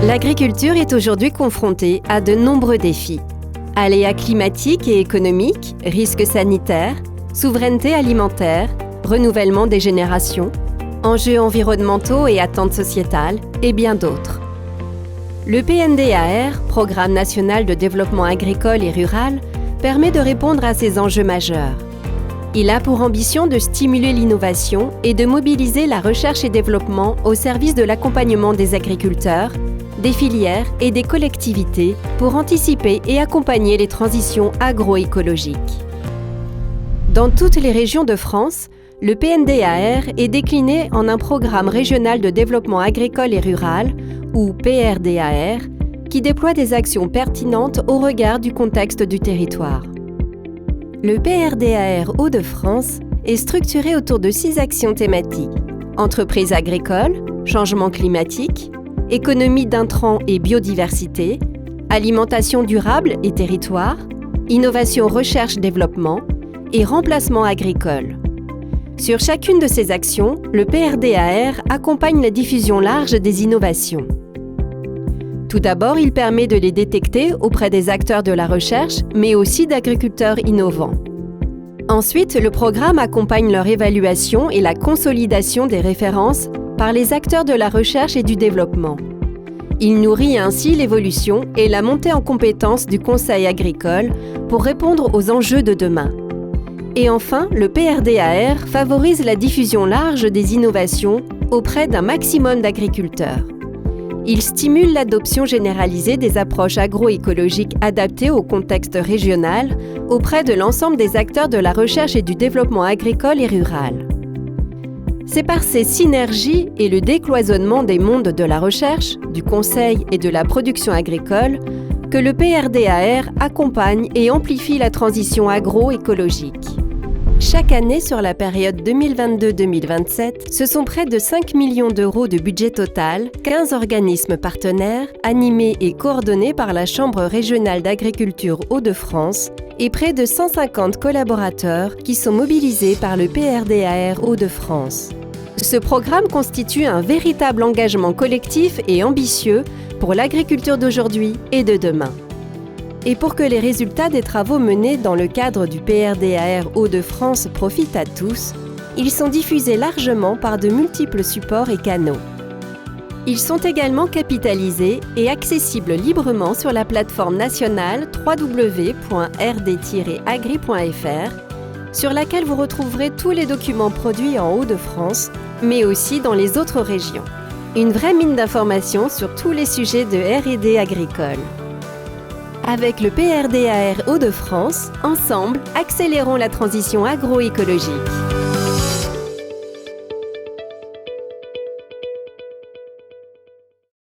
L'agriculture est aujourd'hui confrontée à de nombreux défis. Aléas climatiques et économiques, risques sanitaires, souveraineté alimentaire, renouvellement des générations, enjeux environnementaux et attentes sociétales, et bien d'autres. Le PNDAR, Programme national de développement agricole et rural, permet de répondre à ces enjeux majeurs. Il a pour ambition de stimuler l'innovation et de mobiliser la recherche et développement au service de l'accompagnement des agriculteurs, des filières et des collectivités pour anticiper et accompagner les transitions agroécologiques. Dans toutes les régions de France, le PNDAR est décliné en un programme régional de développement agricole et rural, ou PRDAR, qui déploie des actions pertinentes au regard du contexte du territoire. Le PRDAR Hauts-de-France est structuré autour de 6 actions thématiques: entreprises agricoles, changement climatique, économie d'intrants et biodiversité, alimentation durable et territoire, innovation recherche-développement et remplacement agricole. Sur chacune de ces actions, le PRDAR accompagne la diffusion large des innovations. Tout d'abord, il permet de les détecter auprès des acteurs de la recherche, mais aussi d'agriculteurs innovants. Ensuite, le programme accompagne leur évaluation et la consolidation des références par les acteurs de la recherche et du développement. Il nourrit ainsi l'évolution et la montée en compétences du conseil agricole pour répondre aux enjeux de demain. Et enfin, le PRDAR favorise la diffusion large des innovations auprès d'un maximum d'agriculteurs. Il stimule l'adoption généralisée des approches agroécologiques adaptées au contexte régional auprès de l'ensemble des acteurs de la recherche et du développement agricole et rural. C'est par ces synergies et le décloisonnement des mondes de la recherche, du conseil et de la production agricole que le PRDAR accompagne et amplifie la transition agroécologique. Chaque année, sur la période 2022-2027, ce sont près de 5 millions d'euros de budget total, 15 organismes partenaires, animés et coordonnés par la Chambre régionale d'agriculture Hauts-de-France, et près de 150 collaborateurs qui sont mobilisés par le PRDAR Hauts-de-France. Ce programme constitue un véritable engagement collectif et ambitieux pour l'agriculture d'aujourd'hui et de demain. Et pour que les résultats des travaux menés dans le cadre du PRDAR Hauts-de-France profitent à tous, ils sont diffusés largement par de multiples supports et canaux. Ils sont également capitalisés et accessibles librement sur la plateforme nationale www.rd-agri.fr, sur laquelle vous retrouverez tous les documents produits en Hauts-de-France, mais aussi dans les autres régions. Une vraie mine d'informations sur tous les sujets de R&D agricole. Avec le PRDAR Hauts-de-France, ensemble, accélérons la transition agroécologique.